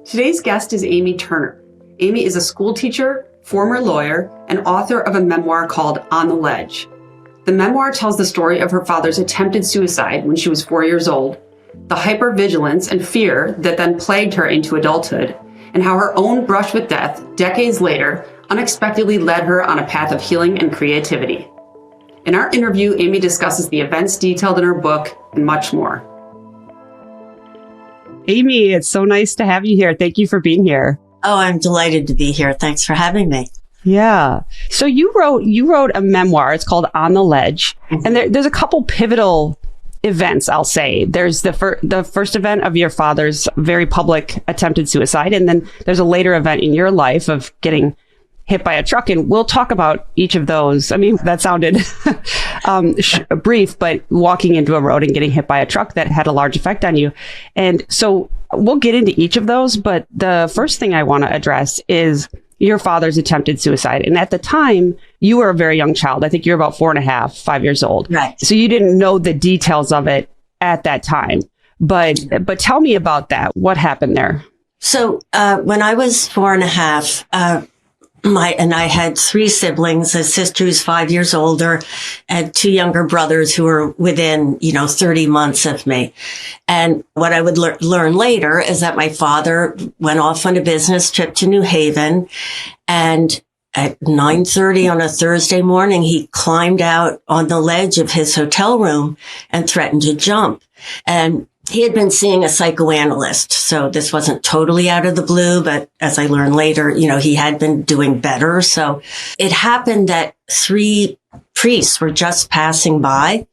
Today's guest is Amy Turner. Amy is a school teacher, former lawyer, and author of a memoir called On the Ledge. The memoir tells the story of her father's attempted suicide when she was 4 years old, the hypervigilance and fear that then plagued her into adulthood, and how her own brush with death, decades later, unexpectedly led her on a path of healing and creativity. In our interview, Amy discusses the events detailed in her book and much more. Amy, it's so nice to have you here. Thank you for being here. Oh, I'm delighted to be here. Thanks for having me. Yeah. So you wrote a memoir. It's called On the Ledge. Mm-hmm. And there's a couple pivotal events, I'll say. There's the first event of your father's very public attempted suicide. And then there's a later event in your life of getting hit by a truck. And we'll talk about each of those. I mean, that sounded brief, but walking into a road and getting hit by a truck that had a large effect on you. And so we'll get into each of those. But the first thing I want to address is your father's attempted suicide. And at the time, you were a very young child. I think you were about 4.5, 5 years old. Right. So you didn't know the details of it at that time. But tell me about that. What happened there? So when I was 4.5, I had 3 siblings, a sister who's 5 years older, and 2 younger brothers who were within, 30 months of me. And what I would learn later is that my father went off on a business trip to New Haven, and at 9:30 on a Thursday morning, he climbed out on the ledge of his hotel room and threatened to jump. And he had been seeing a psychoanalyst, so this wasn't totally out of the blue, but as I learned later, he had been doing better. So it happened that 3 priests were just passing by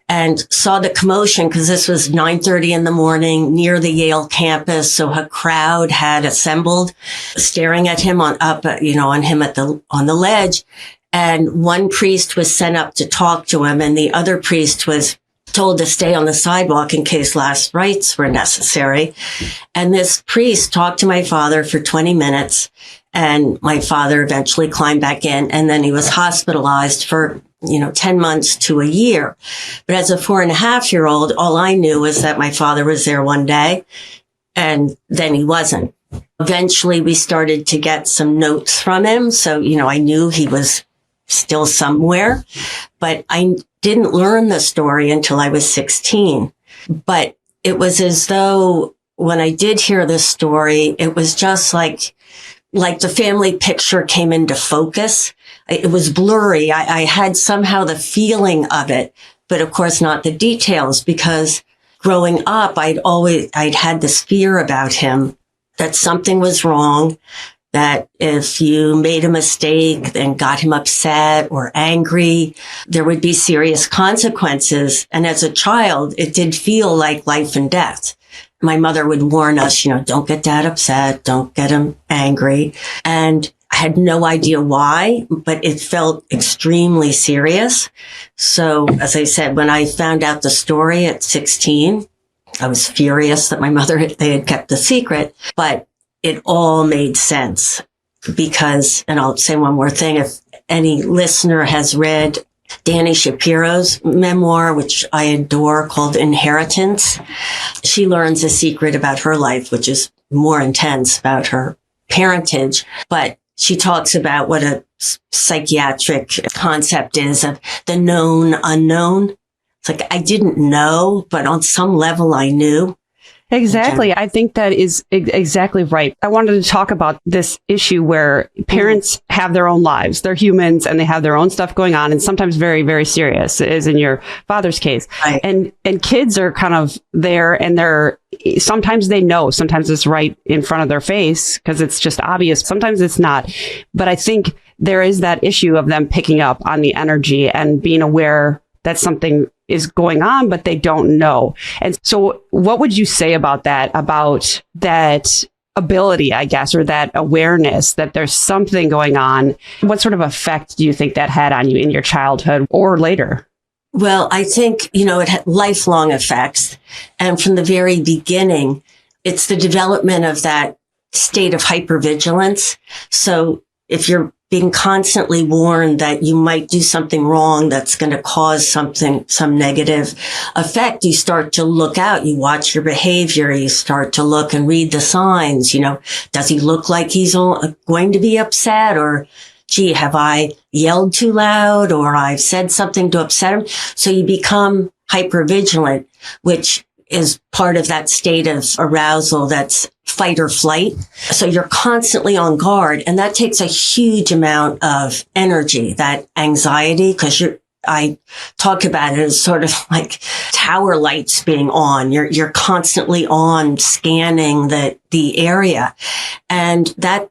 and saw the commotion because this was 9:30 in the morning near the Yale campus. So a crowd had assembled staring at him on the ledge. And one priest was sent up to talk to him, and the other priest was told to stay on the sidewalk in case last rites were necessary. And this priest talked to my father for 20 minutes, and my father eventually climbed back in, and then he was hospitalized for 10 months to a year. But as a 4.5-year-old, all I knew was that my father was there one day, and then he wasn't. Eventually, we started to get some notes from him. So, I knew he was still somewhere, but I didn't learn the story until I was 16. But it was as though when I did hear this story, it was just like the family picture came into focus. It was blurry. I had somehow the feeling of it, but of course not the details, because growing up, I'd had this fear about him that something was wrong, that if you made a mistake and got him upset or angry, there would be serious consequences. And as a child, it did feel like life and death. My mother would warn us, don't get dad upset, don't get him angry. And I had no idea why, but it felt extremely serious. So as I said, when I found out the story at 16, I was furious that they had kept the secret, but it all made sense because, and I'll say one more thing, if any listener has read Dani Shapiro's memoir, which I adore, called Inheritance, she learns a secret about her life, which is more intense about her parentage, but she talks about what a psychiatric concept is of the known unknown. It's like, I didn't know, but on some level I knew. Exactly. I think that is exactly right. I wanted to talk about this issue where parents have their own lives. They're humans and they have their own stuff going on, and sometimes very, very serious, as in your father's case. Right. And kids are kind of there, and sometimes they know, sometimes it's right in front of their face because it's just obvious. Sometimes it's not. But I think there is that issue of them picking up on the energy and being aware that something is going on, but they don't know. And so what would you say about that ability, I guess, or that awareness that there's something going on? What sort of effect do you think that had on you in your childhood or later? Well, I think, it had lifelong effects. And from the very beginning, it's the development of that state of hypervigilance. So if you're being constantly warned that you might do something wrong that's going to cause some negative effect, you start to look out. You watch your behavior. You start to look and read the signs. Does he look like he's going to be upset? Or, gee, have I yelled too loud? Or I've said something to upset him? So you become hypervigilant, which is part of that state of arousal that's fight or flight. So you're constantly on guard, and that takes a huge amount of energy, that anxiety, because I talk about it as sort of like tower lights being on. You're constantly on scanning the area, and that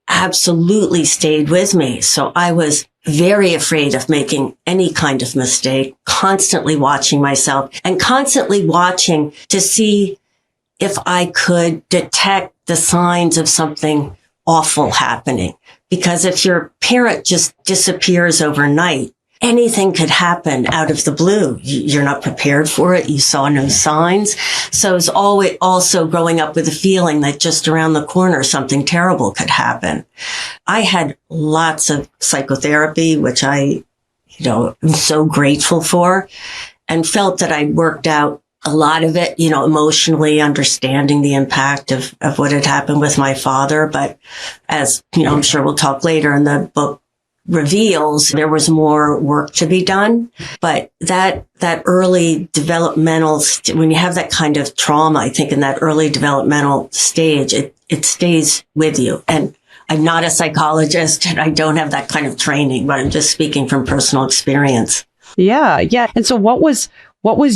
absolutely stayed with me. So I was very afraid of making any kind of mistake, constantly watching myself and constantly watching to see if I could detect the signs of something awful happening. Because if your parent just disappears overnight, anything could happen out of the blue. You're not prepared for it. You saw no signs. So it's always also growing up with a feeling that just around the corner, something terrible could happen. I had lots of psychotherapy, which I, am so grateful for, and felt that I'd worked out a lot of it, emotionally understanding the impact of what had happened with my father. But as, I'm sure we'll talk later in the book, reveals, there was more work to be done. But that early developmental, when you have that kind of trauma, I think in that early developmental stage, it stays with you. And I'm not a psychologist and I don't have that kind of training, but I'm just speaking from personal experience. Yeah. Yeah. And so what was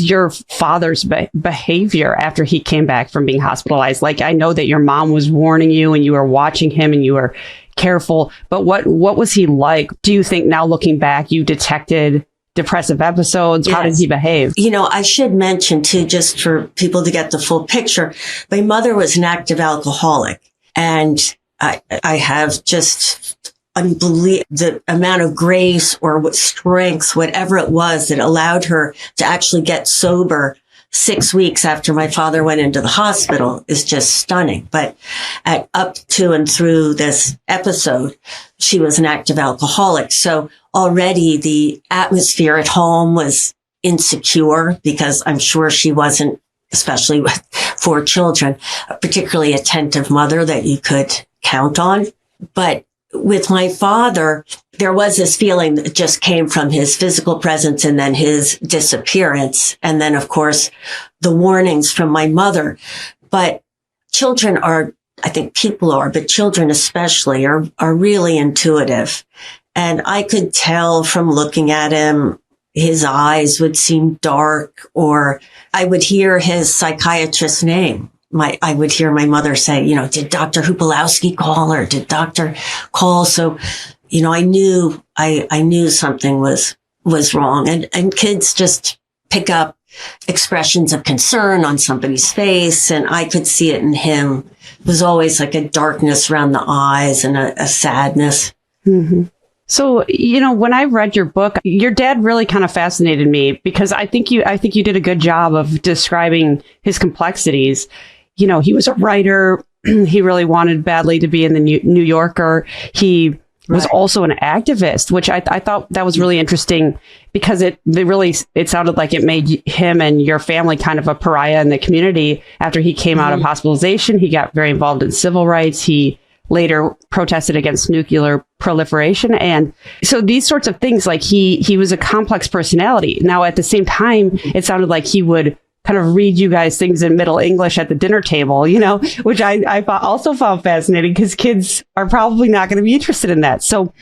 your father's behavior after he came back from being hospitalized? Like, I know that your mom was warning you and you were watching him and you were careful, but what was he like? Do you think now looking back, you detected depressive episodes? Yes. How did he behave? I should mention too, just for people to get the full picture, my mother was an active alcoholic, and I have just the amount of grace or strength, whatever it was that allowed her to actually get sober 6 weeks after my father went into the hospital is just stunning. But up to and through this episode, she was an active alcoholic. So already the atmosphere at home was insecure, because I'm sure she wasn't, especially with 4 children, a particularly attentive mother that you could count on. But with my father, there was this feeling that just came from his physical presence and then his disappearance. And then, of course, the warnings from my mother. But children are, I think people are, but children especially are really intuitive. And I could tell from looking at him, his eyes would seem dark, or I would hear his psychiatrist's name. I would hear my mother say, did Dr. Hupalowski call, or did Doctor call? So, I knew something was wrong. And kids just pick up expressions of concern on somebody's face. And I could see it in him. It was always like a darkness around the eyes and a sadness. Mm-hmm. So, when I read your book, your dad really kind of fascinated me, because I think you did a good job of describing his complexities. He was a writer. He really wanted badly to be in the New Yorker. He was also an activist, which I thought that was really interesting, because it sounded like it made him and your family kind of a pariah in the community. After he came out of hospitalization, he got very involved in civil rights. He later protested against nuclear proliferation. And so these sorts of things, like he was a complex personality. Now, at the same time, it sounded like he would kind of read you guys things in Middle English at the dinner table, which I also found fascinating, because kids are probably not going to be interested in that. So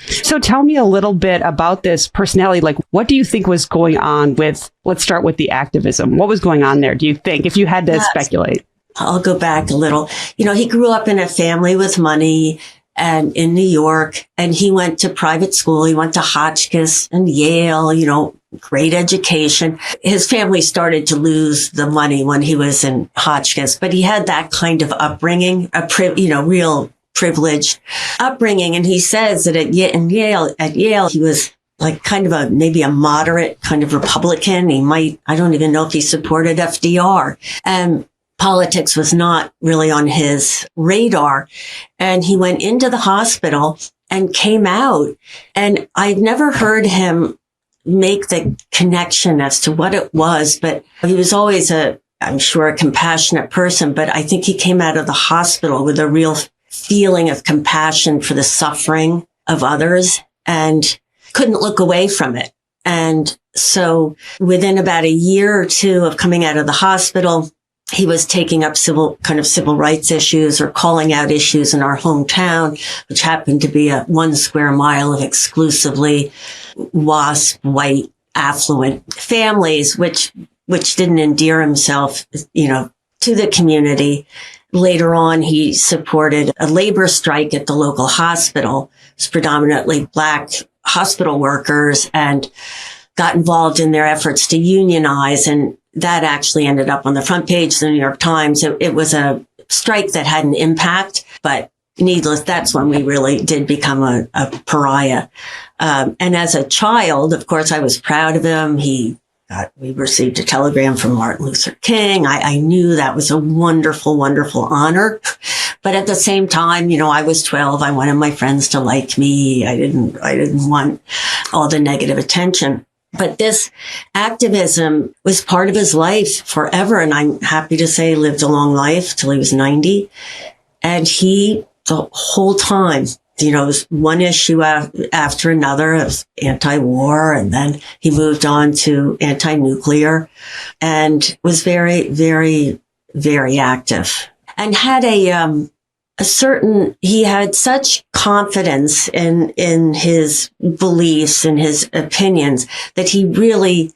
tell me a little bit about this personality. Like, what do you think was going on with, let's start with the activism. What was going on there, do you think, if you had to speculate? I'll go back a little. He grew up in a family with money and in New York, and he went to private school. He went to Hotchkiss and Yale, great education. His family started to lose the money when he was in Hotchkiss, but he had that kind of upbringing, real privileged upbringing. And he says that at Yale, he was like kind of maybe a moderate kind of Republican. I don't even know if he supported FDR. And politics was not really on his radar. And he went into the hospital and came out. And I've never heard him make the connection as to what it was, but he was always I'm sure, a compassionate person, but I think he came out of the hospital with a real feeling of compassion for the suffering of others and couldn't look away from it. And so within about a year or two of coming out of the hospital, he was taking up civil rights issues or calling out issues in our hometown, which happened to be a 1 square mile of exclusively WASP, white, affluent families, which didn't endear himself, to the community. Later on, he supported a labor strike at the local hospital. It was predominantly Black hospital workers, and got involved in their efforts to unionize. And that actually ended up on the front page of the New York Times. It was a strike that had an impact, but needless, that's when we really did become a pariah. And as a child, of course, I was proud of him. We received a telegram from Martin Luther King. I knew that was a wonderful, wonderful honor. But at the same time, I was 12. I wanted my friends to like me. I didn't want all the negative attention. But this activism was part of his life forever. And I'm happy to say he lived a long life till he was 90. And the whole time, it was one issue after another of anti-war. And then he moved on to anti-nuclear and was very, very, very active and had he had such confidence in his beliefs and his opinions that he really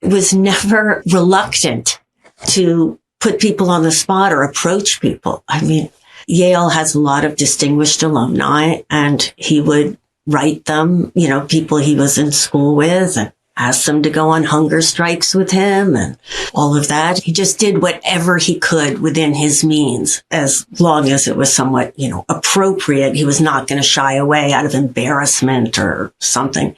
was never reluctant to put people on the spot or approach people. I mean, Yale has a lot of distinguished alumni, and he would write them, people he was in school with, and ask them to go on hunger strikes with him and all of that. He just did whatever he could within his means, as long as it was somewhat, appropriate. He was not going to shy away out of embarrassment or something.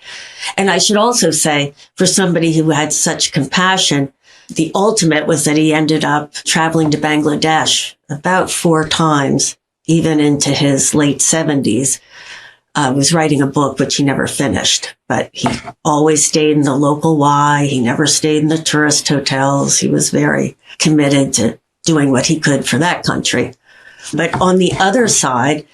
And I should also say, for somebody who had such compassion, the ultimate was that he ended up traveling to Bangladesh about 4 times, even into his late 70s. Was writing a book, which he never finished, but he always stayed in the local Y. He never stayed in the tourist hotels. He was very committed to doing what he could for that country. But on the other side,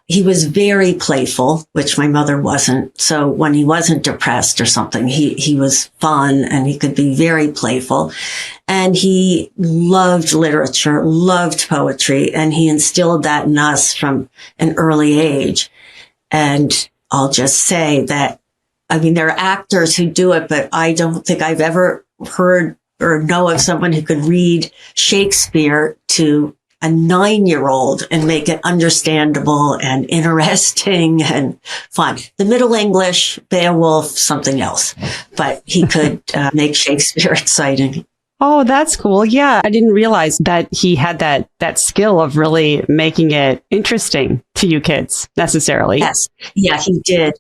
he was very playful, which my mother wasn't. So when he wasn't depressed or something, he was fun, and he could be very playful. And he loved literature, loved poetry, and he instilled that in us from an early age. And I'll just say that, there are actors who do it, but I don't think I've ever heard or know of someone who could read Shakespeare to a 9-year-old and make it understandable and interesting and fun. The Middle English, Beowulf, something else, but he could make Shakespeare exciting. Oh, that's cool. Yeah. I didn't realize that he had that skill of really making it interesting to you kids necessarily. Yes. Yeah, he did.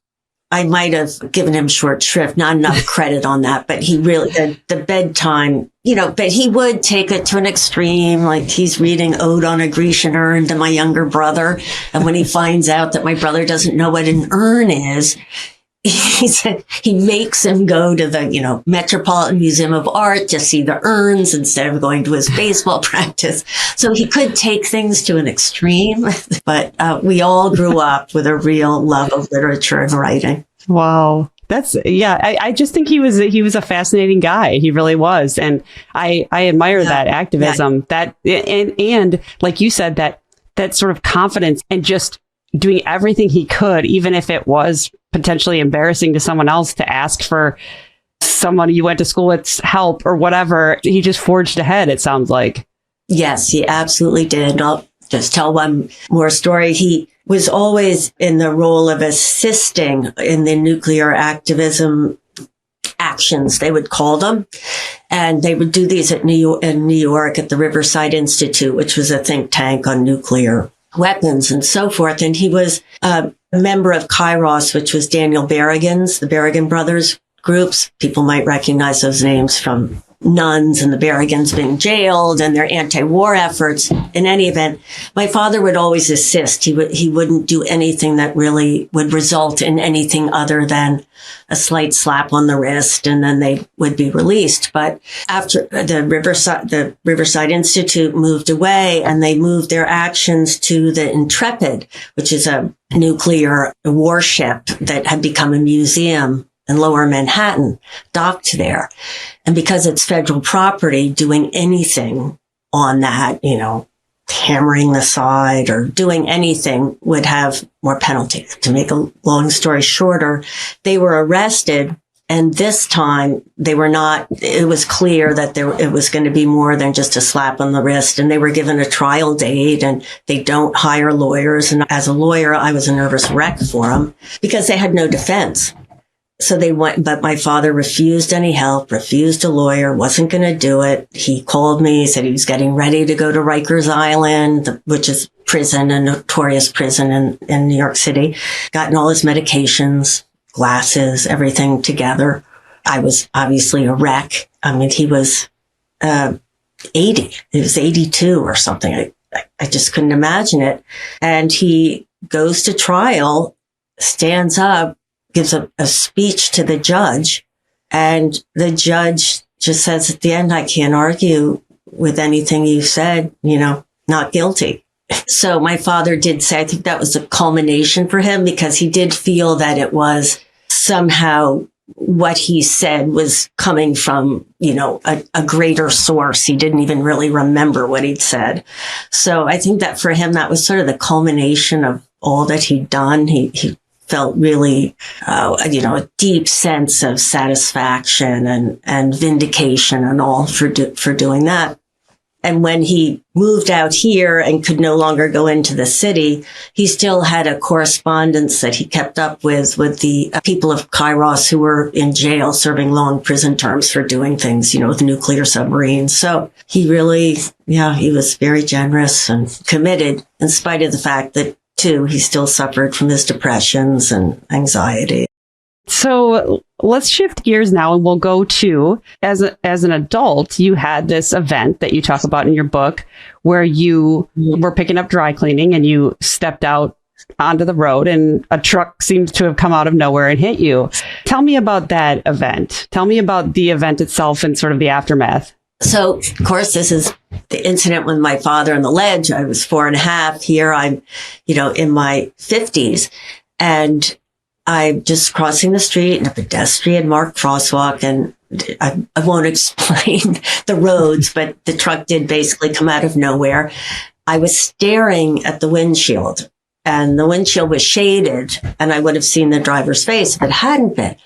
I might have given him short shrift, not enough credit on that, but he really, the bedtime, but he would take it to an extreme. Like he's reading Ode on a Grecian Urn to my younger brother. And when he finds out that my brother doesn't know what an urn is, he makes him go to the, Metropolitan Museum of Art to see the urns instead of going to his baseball practice. So he could take things to an extreme, but we all grew up with a real love of literature and writing. Wow. I just think he was a fascinating guy. He really was. And I admire that activism, and like you said, that sort of confidence and just doing everything he could, even if it was potentially embarrassing to someone else, to ask for someone you went to school with's help or whatever. He just forged ahead, it sounds like. Yes, he absolutely did. I'll just tell one more story. He was always in the role of assisting in the nuclear activism actions, they would call them. And they would do these in New York at the Riverside Institute, which was a think tank on nuclear weapons and so forth. And he was a member of Kairos, which was Daniel Berrigan's, the Berrigan brothers groups. People might recognize those names from nuns and the Berrigans being jailed and their anti-war efforts. In any event, my father would always assist. He wouldn't do anything that really would result in anything other than a slight slap on the wrist, and then they would be released. But after the Riverside Institute moved away, and they moved their actions to the Intrepid, which is a nuclear warship that had become a museum in Lower Manhattan, docked there. And because it's federal property, doing anything on that, hammering the side or doing anything would have more penalties. To make a long story shorter, they were arrested, and this time they were not. It was clear that it was going to be more than just a slap on the wrist, and they were given a trial date, and they don't hire lawyers. And as a lawyer, I was a nervous wreck for them because they had no defense. So they went, but my father refused any help, refused a lawyer, wasn't going to do it. He called me, said he was getting ready to go to Rikers Island, which is prison, a notorious prison in New York City, gotten all his medications, glasses, everything together. I was obviously a wreck. I mean, he was 80. He was 82 or something. I just couldn't imagine it. And he goes to trial, stands up, gives a speech to the judge, and the judge just says at the end, I can't argue with anything you said, not guilty. So my father did say, I think that was a culmination for him, because he did feel that it was somehow what he said was coming from, a greater source. He didn't even really remember what he'd said. So I think that for him, that was sort of the culmination of all that he'd done. He felt really, a deep sense of satisfaction and vindication and all for doing that. And when he moved out here and could no longer go into the city, he still had a correspondence that he kept up with the people of Kairos who were in jail serving long prison terms for doing things, with nuclear submarines. So he really, he was very generous and committed, in spite of the fact that too, he still suffered from his depressions and anxiety. So let's shift gears now, and we'll go to, as an adult, you had this event that you talk about in your book where you were picking up dry cleaning and you stepped out onto the road and a truck seems to have come out of nowhere and hit you. Tell me about that event. Tell me about the event itself and sort of the aftermath. So, of course, this is the incident with my father on the ledge. I was 4.5. Here I'm, in my 50s. And I'm just crossing the street in a pedestrian marked crosswalk. And I won't explain the roads, but the truck did basically come out of nowhere. I was staring at the windshield, and the windshield was shaded, and I would have seen the driver's face if it hadn't been.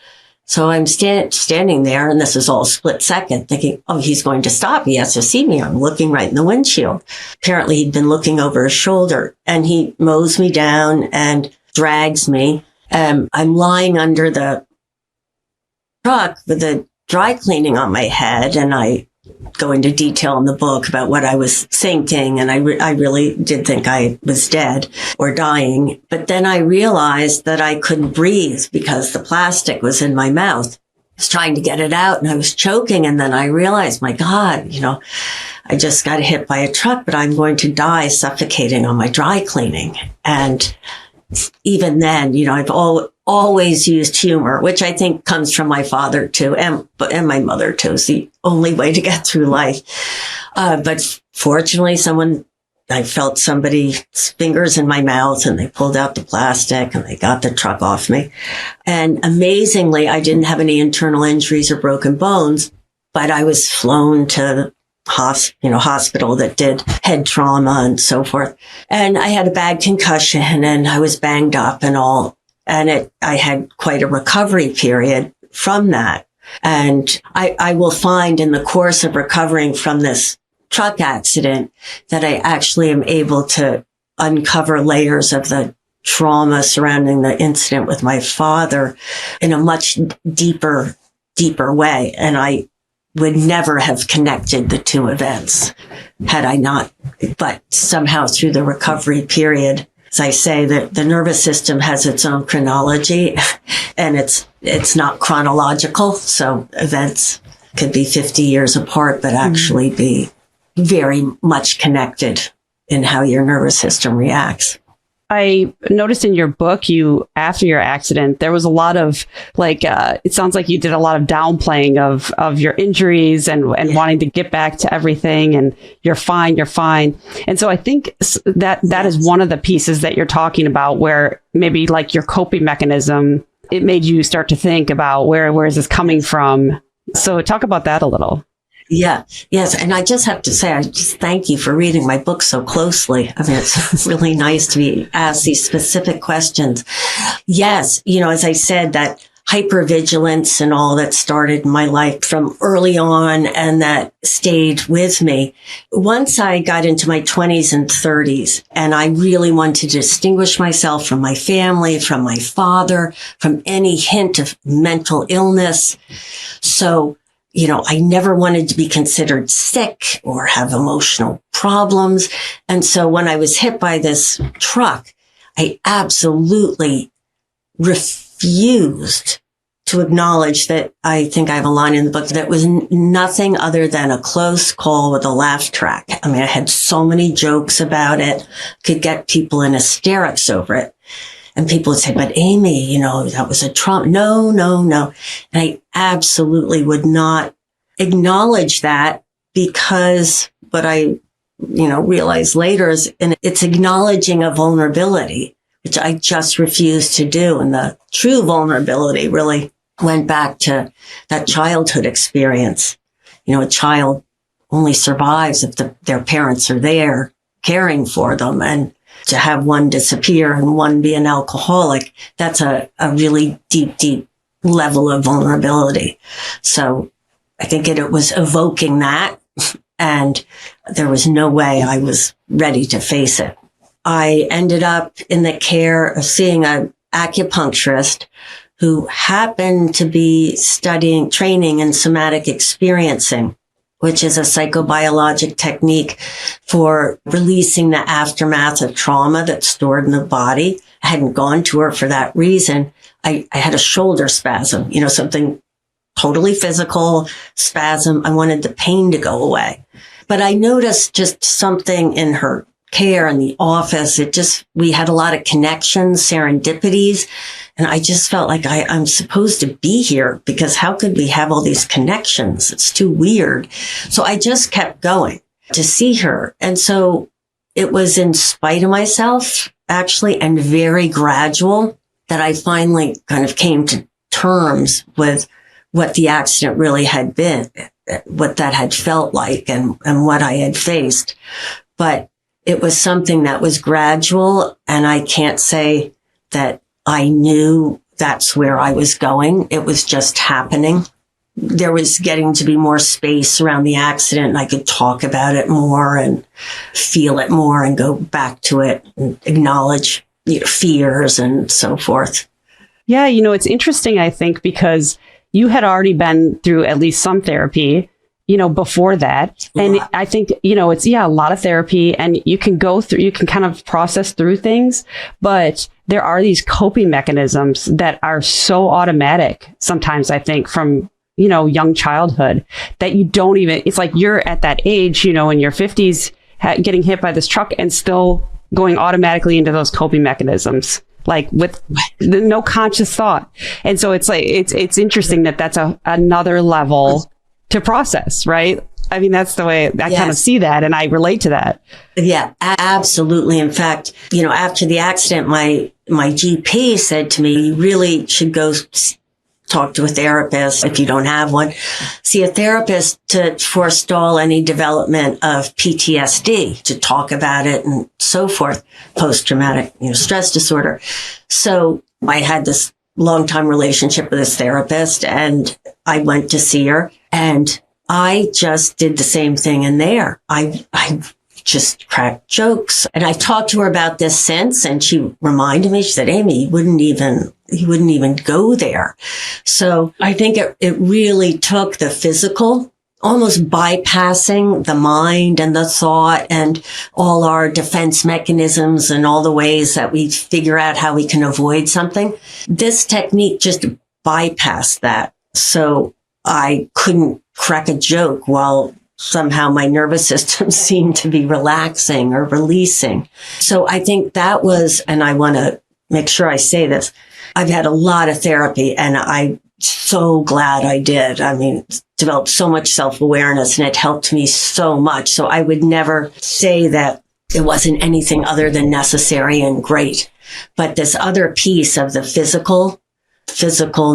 So I'm standing there, and this is all split second, thinking, oh, he's going to stop. He has to see me. I'm looking right in the windshield. Apparently, he'd been looking over his shoulder, and he mows me down and drags me. I'm lying under the truck with the dry cleaning on my head, and I go into detail in the book about what I was thinking, and I really did think I was dead or dying. But then I realized that I couldn't breathe because the plastic was in my mouth. I was trying to get it out, and I was choking, and then I realized, my God, I just got hit by a truck, but I'm going to die suffocating on my dry cleaning. And even then, I've always used humor, which I think comes from my father too, and my mother too. It's the only way to get through life. But fortunately, I felt somebody's fingers in my mouth, and they pulled out the plastic and they got the truck off me. And amazingly, I didn't have any internal injuries or broken bones, but I was flown to hospital that did head trauma and so forth. And I had a bad concussion, and I was banged up and all. And I had quite a recovery period from that. And I will find in the course of recovering from this truck accident that I actually am able to uncover layers of the trauma surrounding the incident with my father in a much deeper way. And I would never have connected the two events had I not, but somehow through the recovery period, as I say, the nervous system has its own chronology, and it's not chronological. So events could be 50 years apart, but actually be very much connected in how your nervous system reacts. I noticed in your book, after your accident, there was a lot of it sounds like you did a lot of downplaying of your injuries and wanting to get back to everything and you're fine. And so I think that is one of the pieces that you're talking about where maybe like your coping mechanism, it made you start to think about where is this coming from? So talk about that a little. Yeah. Yes. And I just have to say, I just thank you for reading my book so closely. I mean, it's really nice to be asked these specific questions. Yes. As I said, that hypervigilance and all that started in my life from early on and that stayed with me. Once I got into my 20s and 30s and I really wanted to distinguish myself from my family, from my father, from any hint of mental illness. So I never wanted to be considered sick or have emotional problems. And so when I was hit by this truck, I absolutely refused to acknowledge that. I think I have a line in the book that was nothing other than a close call with a laugh track. I mean, I had so many jokes about it, could get people in hysterics over it. And people would say, but Amy, that was a trauma. No. And I absolutely would not acknowledge that because what I, realized later is, and it's acknowledging a vulnerability, which I just refused to do. And the true vulnerability really went back to that childhood experience. A child only survives if their parents are there caring for them. And to have one disappear and one be an alcoholic, that's a really deep level of vulnerability. So I think it was evoking that, and there was no way I was ready to face it. I ended up in the care of seeing an acupuncturist who happened to be training in somatic experiencing, which is a psychobiologic technique for releasing the aftermath of trauma that's stored in the body. I hadn't gone to her for that reason. I had a shoulder spasm, something totally physical spasm. I wanted the pain to go away. But I noticed just something in her care in the office. We had a lot of connections, serendipities. And I just felt like I'm supposed to be here because how could we have all these connections? It's too weird. So I just kept going to see her. And so it was in spite of myself, actually, and very gradual that I finally kind of came to terms with what the accident really had been, what that had felt like and what I had faced. But it was something that was gradual, and I can't say that I knew that's where I was going. It was just happening. There was getting to be more space around the accident, and I could talk about it more and feel it more and go back to it and acknowledge fears and so forth. Yeah, it's interesting, I think, because you had already been through at least some therapy, before that. And I think, it's, a lot of therapy, and you can kind of process through things, but there are these coping mechanisms that are so automatic sometimes, I think, from, young childhood that you don't even, it's like you're at that age, in your 50s, getting hit by this truck and still going automatically into those coping mechanisms, like with no conscious thought. And so it's like, it's interesting that that's another level to process, right? I mean, that's the way I kind of see that, and I relate to that. Yeah, absolutely. In fact, after the accident, my GP said to me, you really should go talk to a therapist if you don't have one. See a therapist to forestall any development of PTSD, to talk about it and so forth, post-traumatic stress disorder. So I had this long-time relationship with this therapist, and I went to see her, and I just did the same thing in there. I just cracked jokes, and I talked to her about this since, and she reminded me, she said, Amy, you wouldn't even go there. So I think it really took the physical, almost bypassing the mind and the thought and all our defense mechanisms and all the ways that we figure out how we can avoid something. This technique just bypassed that. So I couldn't crack a joke while somehow my nervous system seemed to be relaxing or releasing. So I think that was, and I want to make sure I say this, I've had a lot of therapy and I'm so glad I did. I mean, developed so much self-awareness and it helped me so much. So I would never say that it wasn't anything other than necessary and great. But this other piece of the physical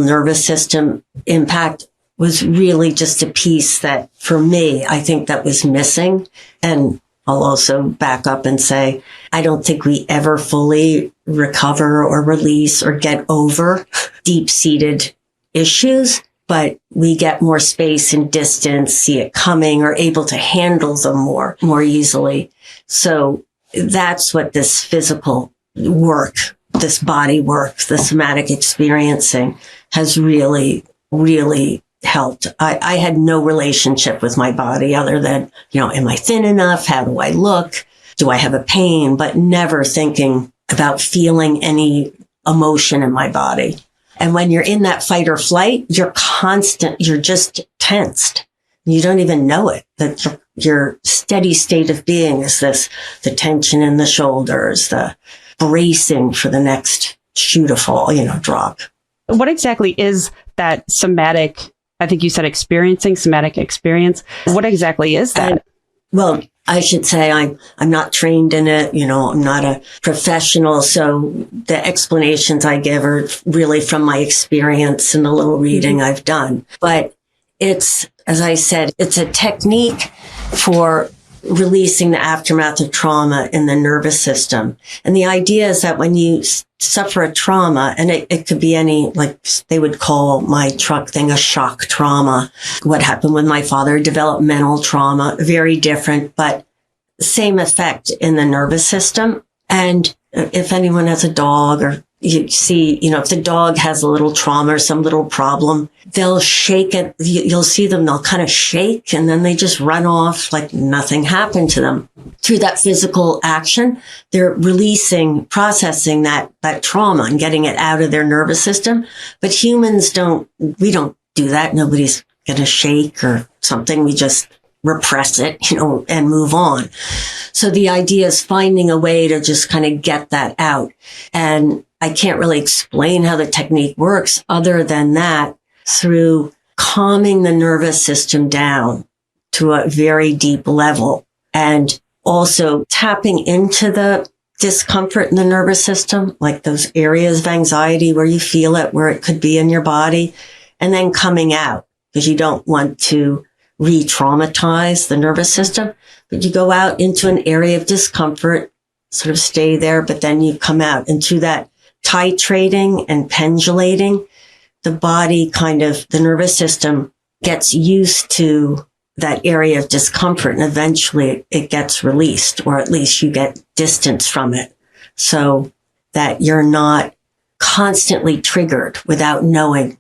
nervous system impact was really just a piece that for me, I think that was missing. And I'll also back up and say, I don't think we ever fully recover or release or get over deep-seated issues, but we get more space and distance, see it coming, or able to handle them more easily. So that's what this physical work, this body work, the somatic experiencing has really, really helped. I had no relationship with my body other than, am I thin enough? How do I look? Do I have a pain? But never thinking about feeling any emotion in my body. And when you're in that fight or flight, you're just tensed. You don't even know it, that your steady state of being is the tension in the shoulders, the bracing for the next shoe to fall, drop. What exactly is that somatic, I think you said somatic experience? What exactly is that? Well, I should say I'm not trained in it. I'm not a professional. So the explanations I give are really from my experience and the little reading I've done. But it's, as I said, it's a technique for releasing the aftermath of trauma in the nervous system. And the idea is that when you suffer a trauma, and it could be any, like they would call my truck thing a shock trauma. What happened with my father, developmental trauma, very different, but same effect in the nervous system. And if anyone has a dog or you see, if the dog has a little trauma or some little problem, they'll shake it. You'll see them, they'll kind of shake and then they just run off like nothing happened to them. Through that physical action, they're processing that trauma and getting it out of their nervous system. But humans we don't do that. Nobody's going to shake or something. We just repress it, and move on. So the idea is finding a way to just kind of get that out. And I can't really explain how the technique works other than that through calming the nervous system down to a very deep level and also tapping into the discomfort in the nervous system, like those areas of anxiety where you feel it, where it could be in your body, and then coming out because you don't want to re-traumatize the nervous system, but you go out into an area of discomfort, sort of stay there, but then you come out. And through that titrating and pendulating, the body the nervous system gets used to that area of discomfort and eventually it gets released, or at least you get distance from it so that you're not constantly triggered without knowing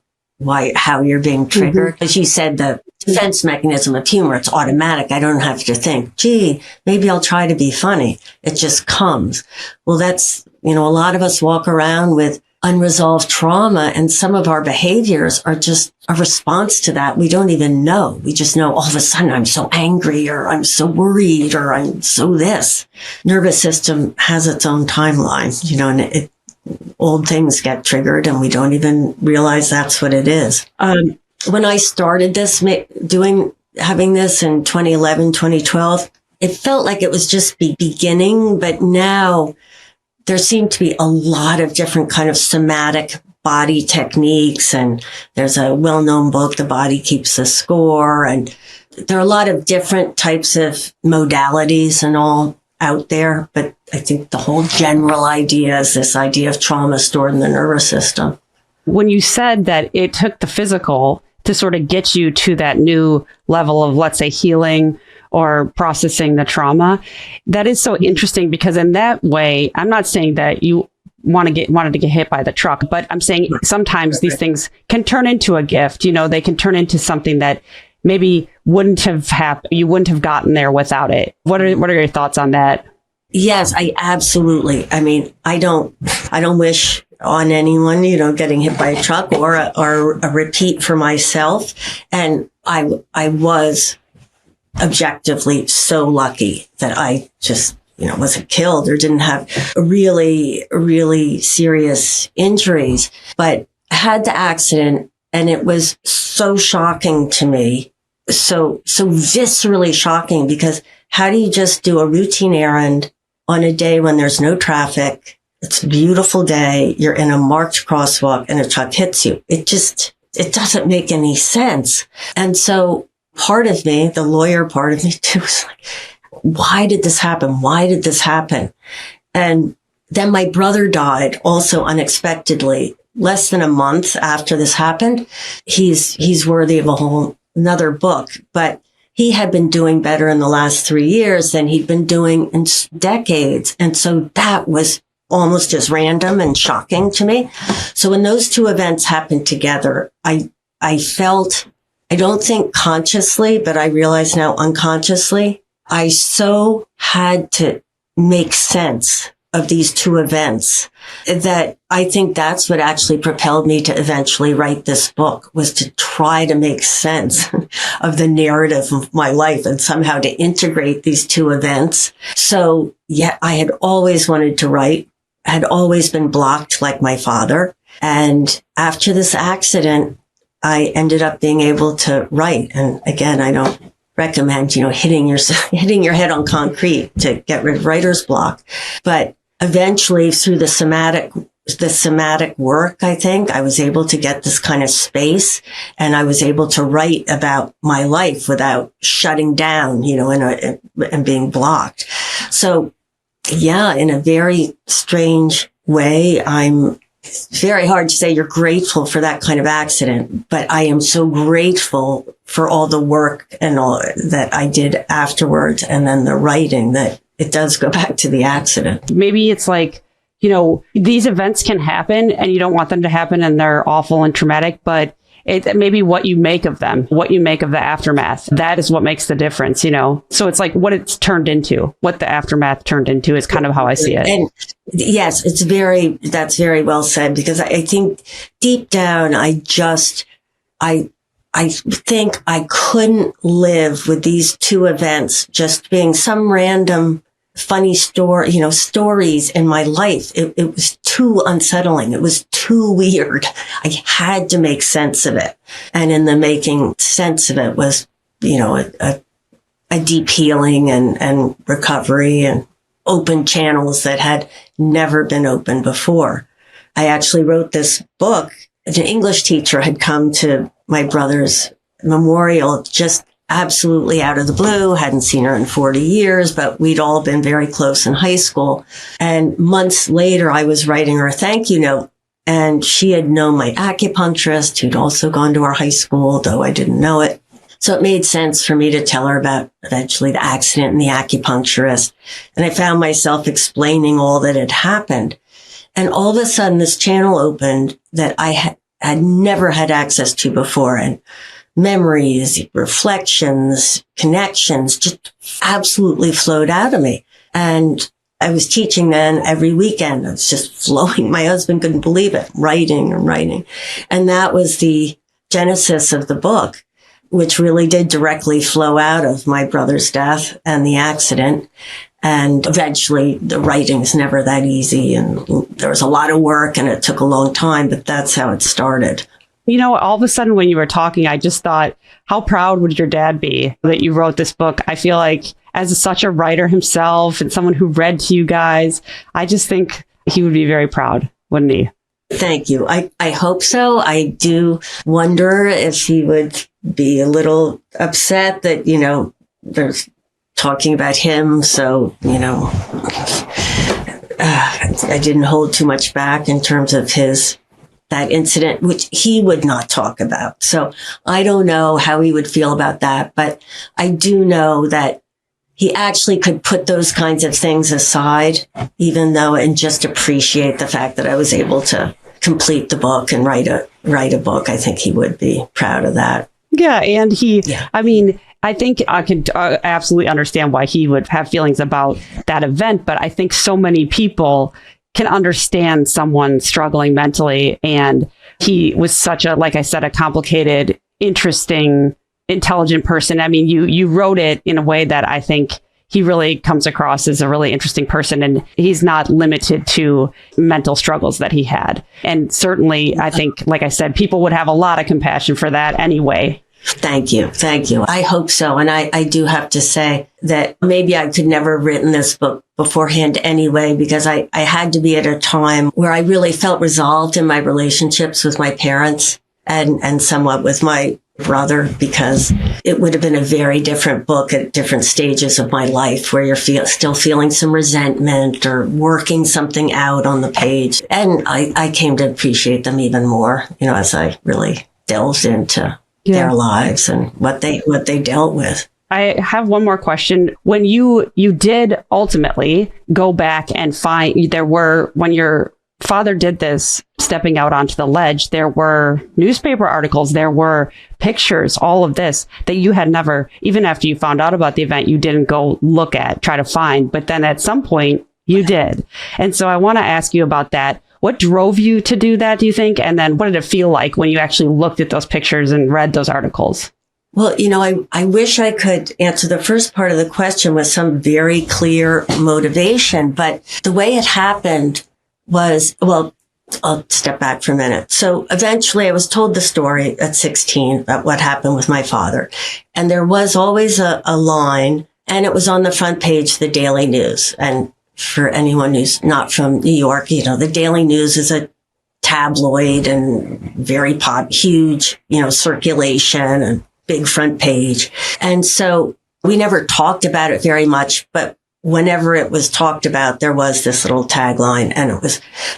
how you're being triggered. Mm-hmm. As you said, the defense mechanism of humor, it's automatic. I don't have to think, gee, maybe I'll try to be funny. It just comes. Well, that's, a lot of us walk around with unresolved trauma and some of our behaviors are just a response to that. We don't even know. We just know all of a sudden I'm so angry or I'm so worried or I'm so this. Nervous system has its own timeline, and old things get triggered and we don't even realize that's what it is. When I started having this in 2011, 2012, it felt like it was just beginning, but now there seem to be a lot of different kind of somatic body techniques. And there's a well-known book, The Body Keeps the Score. And there are a lot of different types of modalities and all out there. But I think the whole general idea is this idea of trauma stored in the nervous system. When you said that it took the physical to sort of get you to that new level of, let's say, healing or processing the trauma, that is so interesting because in that way, I'm not saying that you wanted to get hit by the truck, but I'm saying sometimes these things can turn into a gift. They can turn into something that maybe wouldn't have happened. You wouldn't have gotten there without it. What are your thoughts on that? Yes, I absolutely. I mean, I don't wish on anyone, getting hit by a truck or a repeat for myself. And I was objectively so lucky that I just, wasn't killed or didn't have really, really serious injuries. But I had the accident, and it was so shocking to me. So viscerally shocking, because how do you just do a routine errand on a day when there's no traffic? It's a beautiful day. You're in a marked crosswalk and a truck hits you. It doesn't make any sense. And so part of me, the lawyer part of me too, was like, why did this happen? Why did this happen? And then my brother died also unexpectedly, less than a month after this happened. He's worthy of another book, but he had been doing better in the last 3 years than he'd been doing in decades. And so that was almost as random and shocking to me. So when those two events happened together, I felt, I don't think consciously, but I realize now unconsciously, I so had to make sense of these two events that I think that's what actually propelled me to eventually write this book, was to try to make sense of the narrative of my life and somehow to integrate these two events. So yeah, I had always wanted to write, had always been blocked like my father. And after this accident, I ended up being able to write. And again, I don't recommend, hitting your head on concrete to get rid of writer's block. But eventually through the somatic work, I think I was able to get this kind of space, and I was able to write about my life without shutting down, and being blocked. So yeah, in a very strange way, it's very hard to say you're grateful for that kind of accident, but I am so grateful for all the work and all that I did afterwards, and then the writing, that it does go back to the accident. Maybe it's like, these events can happen and you don't want them to happen and they're awful and traumatic, but it maybe what you make of them, what you make of the aftermath, that is what makes the difference, So it's like what it's turned into, what the aftermath turned into is kind of how I see it. And yes, that's very well said, because I think deep down, I think I couldn't live with these two events just being some random funny story, stories in my life. It was too unsettling. It was too weird. I had to make sense of it. And in the making sense of it was, a deep healing and recovery and open channels that had never been opened before. I actually wrote this book. An English teacher had come to my brother's memorial just absolutely out of the blue, hadn't seen her in 40 years, but we'd all been very close in high school. And months later, I was writing her a thank you note, and she had known my acupuncturist, who'd also gone to our high school, though I didn't know it. So it made sense for me to tell her about eventually the accident and the acupuncturist. And I found myself explaining all that had happened. And all of a sudden, this channel opened that I had never had access to before. And memories, reflections, connections just absolutely flowed out of me. And I was teaching then every weekend. It was just flowing. My husband couldn't believe it, writing and writing. And that was the genesis of the book, which really did directly flow out of my brother's death and the accident. And eventually the writing is never that easy. And there was a lot of work and it took a long time, but that's how it started. All of a sudden when you were talking, I just thought, how proud would your dad be that you wrote this book? I feel like as such a writer himself and someone who read to you guys, I just think he would be very proud, wouldn't he? Thank you. I hope so. I do wonder if he would be a little upset that, there's talking about him. So, I didn't hold too much back in terms of that incident, which he would not talk about. So I don't know how he would feel about that, but I do know that he actually could put those kinds of things aside, and just appreciate the fact that I was able to complete the book and write a book. I think he would be proud of that. Yeah. And I think I could absolutely understand why he would have feelings about that event, but I think so many people can understand someone struggling mentally. And he was such a, like I said, a complicated, interesting, intelligent person. I mean, you wrote it in a way that I think he really comes across as a really interesting person, and he's not limited to mental struggles that he had. And certainly, I think, like I said, people would have a lot of compassion for that anyway. Thank you. Thank you. I hope so. And I do have to say that maybe I could never have written this book beforehand anyway, because I had to be at a time where I really felt resolved in my relationships with my parents and somewhat with my brother, because it would have been a very different book at different stages of my life where you're still feeling some resentment or working something out on the page. And I came to appreciate them even more, as I really delved into their lives and what they dealt with. I have one more question. When you did ultimately go back and find, when your father did this, stepping out onto the ledge, there were newspaper articles, there were pictures, all of this that you had never, even after you found out about the event, you didn't go try to find. But then at some point you did. And so I want to ask you about that. What drove you to do that, do you think? And then what did it feel like when you actually looked at those pictures and read those articles? Well, I wish I could answer the first part of the question with some very clear motivation, but the way it happened was, well, I'll step back for a minute. So eventually I was told the story at 16 about what happened with my father. And there was always a line, and it was on the front page of the Daily News. And for anyone who's not from New York, the Daily News is a tabloid and very huge, circulation and big front page. And so we never talked about it very much, but whenever it was talked about, there was this little tagline,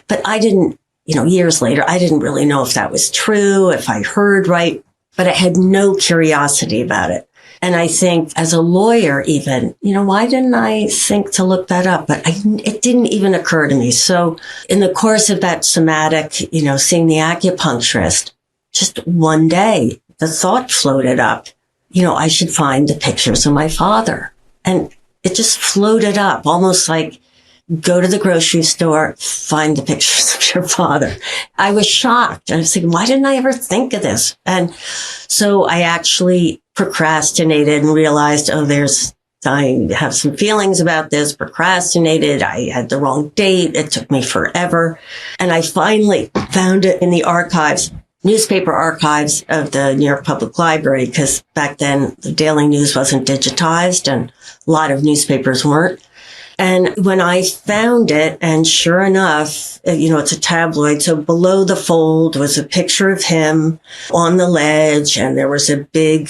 but I didn't, years later, I didn't really know if that was true, if I heard right, but I had no curiosity about it. And I think as a lawyer, even, why didn't I think to look that up? But it didn't even occur to me. So in the course of that somatic, seeing the acupuncturist, just one day, the thought floated up, I should find the pictures of my father. And it just floated up, almost like go to the grocery store, find the pictures of your father. I was shocked. I was thinking, why didn't I ever think of this? And so I actually procrastinated and realized, I have some feelings about this, procrastinated. I had the wrong date. It took me forever. And I finally found it in the newspaper archives of the New York Public Library, because back then the Daily News wasn't digitized and a lot of newspapers weren't. And when I found it, and sure enough, it's a tabloid. So below the fold was a picture of him on the ledge. And there was a big,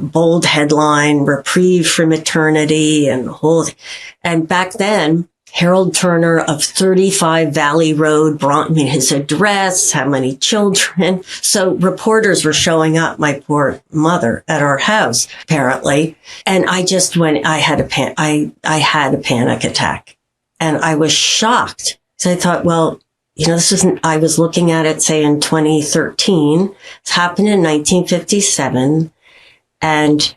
bold headline, reprieve from eternity and back then, Harold Turner of 35 Valley Road brought me his address, how many children. So reporters were showing up, my poor mother, at our house, apparently. And I just I had a panic attack, and I was shocked. So I thought, well, I was looking at it, say, in 2013. It's happened in 1957. And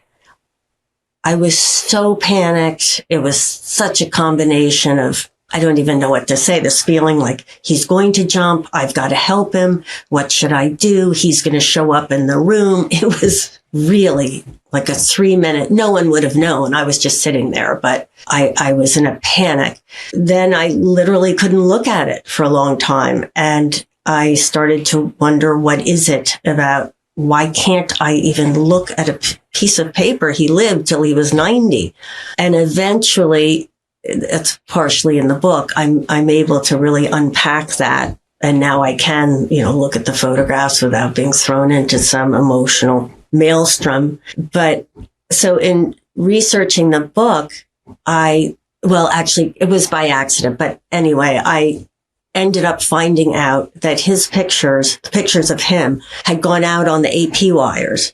I was so panicked. It was such a combination of, I don't even know what to say, this feeling like he's going to jump. I've got to help him. What should I do? He's going to show up in the room. It was really like a 3-minute, no one would have known. I was just sitting there, but I was in a panic. Then I literally couldn't look at it for a long time. And I started to wonder, what is it about? Why can't I even look at a piece of paper? He lived till he was 90. And eventually, it's partially in the book, I'm able to really unpack that. And now I can, look at the photographs without being thrown into some emotional maelstrom. But so in researching the book, actually, it was by accident. But anyway, I ended up finding out that the pictures of him had gone out on the AP wires.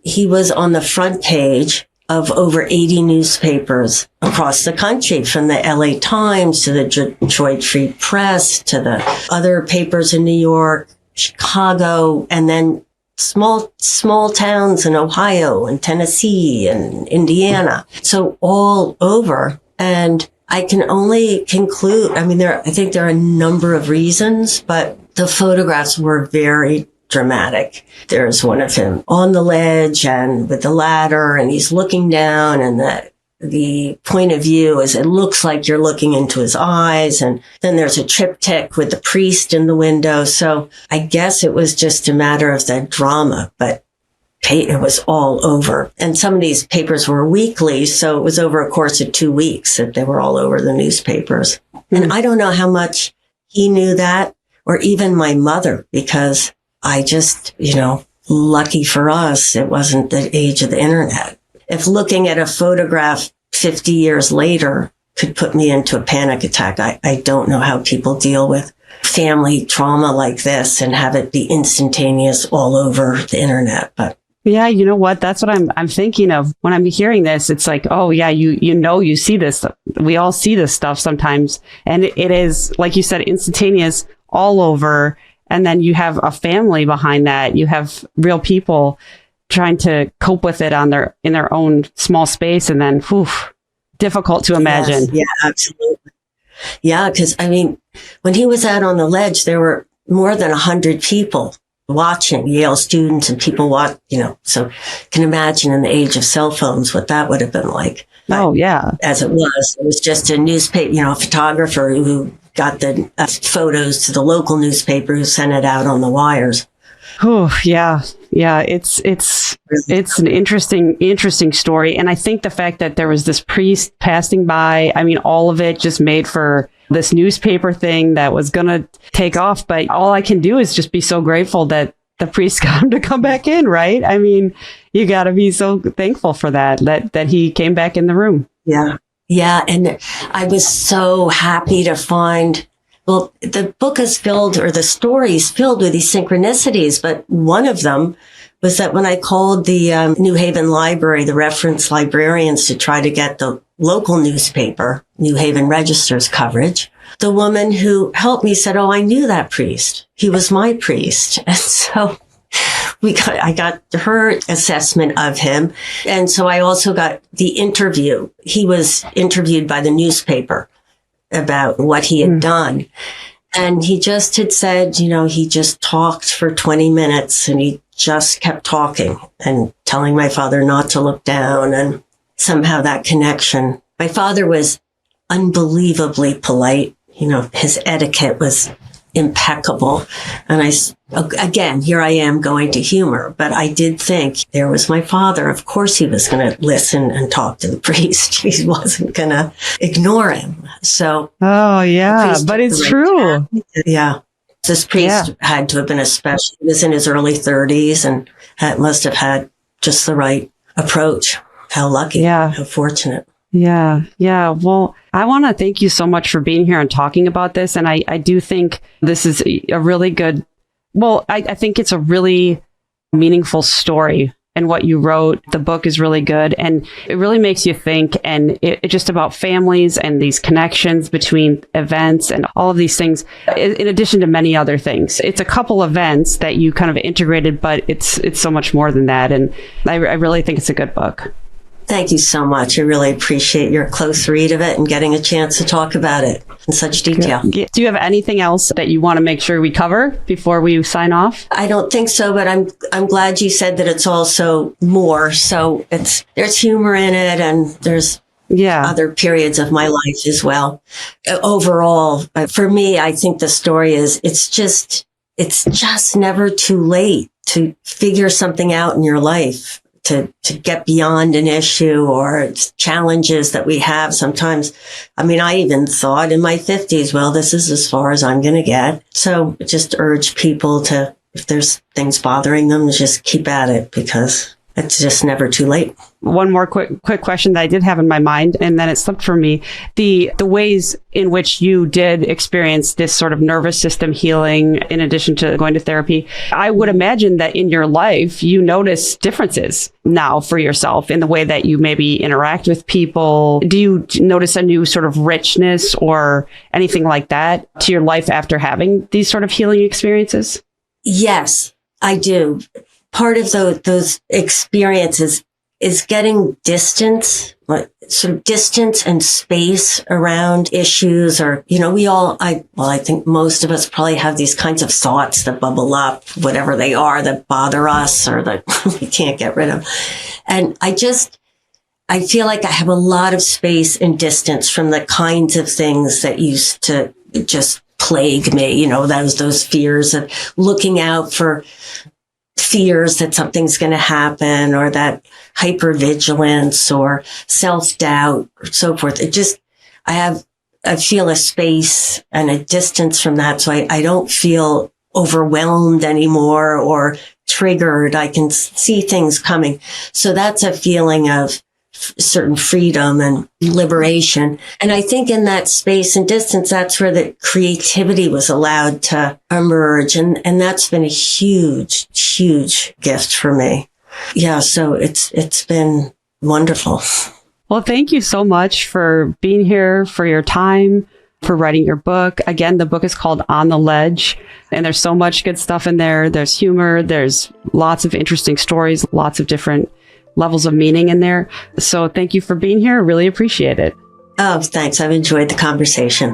He was on the front page of over 80 newspapers across the country, from the LA Times to the Detroit Free Press to the other papers in New York, Chicago, and then small towns in Ohio and Tennessee and Indiana. So all over. And I can only conclude, I mean, I think there are a number of reasons, but the photographs were very dramatic. There's one of him on the ledge and with the ladder, and he's looking down, and the point of view is it looks like you're looking into his eyes. And then there's a triptych with the priest in the window. So I guess it was just a matter of the drama, but it was all over. And some of these papers were weekly, so it was over a course of 2 weeks that they were all over the newspapers. And I don't know how much he knew that, or even my mother, because I just, lucky for us, it wasn't the age of the internet. If looking at a photograph 50 years later could put me into a panic attack, I don't know how people deal with family trauma like this and have it be instantaneous all over the internet. But yeah, you know what? That's what I'm thinking of when I'm hearing this. It's like, oh yeah, you see this. We all see this stuff sometimes, and it is, like you said, instantaneous all over. And then you have a family behind that. You have real people trying to cope with it in their own small space, and then difficult to imagine. Yes, yeah, absolutely. Yeah, because I mean, when he was out on the ledge, there were more than 100 people watching, Yale students and people so you can imagine in the age of cell phones what that would have been like. Oh, yeah. As it was just a newspaper, a photographer who got the photos to the local newspaper who sent it out on the wires. Oh, yeah. Yeah. It's an interesting story. And I think the fact that there was this priest passing by, I mean, all of it just made for this newspaper thing that was going to take off. But all I can do is just be so grateful that the priest got him to come back in, right? I mean, you got to be so thankful for that he came back in the room. Yeah. Yeah. And I was so happy to find, well, the book is filled, or the story is filled with these synchronicities, but one of them was that when I called the New Haven Library, the reference librarians, to try to get the local newspaper, New Haven Register's coverage, the woman who helped me said, "Oh, I knew that priest. He was my priest." And so I got her assessment of him. And so I also got the interview. He was interviewed by the newspaper about what he had done. And he just had said, he just talked for 20 minutes and he just kept talking and telling my father not to look down, and somehow that connection. My father was unbelievably polite. His etiquette was impeccable. And again, here I am going to humor, but I did think there was my father. Of course he was going to listen and talk to the priest. He wasn't going to ignore him. So. Oh yeah, but it's true. Yeah. This priest had to have been he was in his early 30s and must have had just the right approach. How lucky. Yeah. How fortunate. Yeah. Yeah. Well, I want to thank you so much for being here and talking about this. And I do think this is a really good, I think it's a really meaningful story. And what you wrote, the book is really good. And it really makes you think, and it's just about families and these connections between events and all of these things, in addition to many other things. It's a couple events that you kind of integrated, but it's so much more than that. And I really think it's a good book. Thank you so much. I really appreciate your close read of it and getting a chance to talk about it in such detail. Do you have anything else that you want to make sure we cover before we sign off? I don't think so, but I'm glad you said that it's also more. So there's humor in it, and there's other periods of my life as well. Overall, for me, I think the story is it's just never too late to figure something out in your life. To get beyond an issue or challenges that we have sometimes. I mean, I even thought in my 50s, well, this is as far as I'm going to get. So just urge people to, if there's things bothering them, just keep at it, because it's just never too late. One more quick question that I did have in my mind, and then it slipped from me. The ways in which you did experience this sort of nervous system healing, in addition to going to therapy, I would imagine that in your life, you notice differences now for yourself in the way that you maybe interact with people. Do you notice a new sort of richness or anything like that to your life after having these sort of healing experiences? Yes, I do. Part of those experiences is getting distance, sort of distance and space around issues, or, I think most of us probably have these kinds of thoughts that bubble up, whatever they are, that bother us or that we can't get rid of. And I feel like I have a lot of space and distance from the kinds of things that used to just plague me, those fears of looking out for fears that something's going to happen, or that hypervigilance or self-doubt or so forth. I feel a space and a distance from that. So I don't feel overwhelmed anymore or triggered. I can see things coming. So that's a feeling of certain freedom and liberation. And I think in that space and distance, that's where the creativity was allowed to emerge. And that's been a huge, huge gift for me. Yeah. So it's been wonderful. Well, thank you so much for being here, for your time, for writing your book. Again, the book is called On the Ledge, and there's so much good stuff in there. There's humor. There's lots of interesting stories, lots of different levels of meaning in there. So thank you for being here. I really appreciate it. Oh, thanks. I've enjoyed the conversation.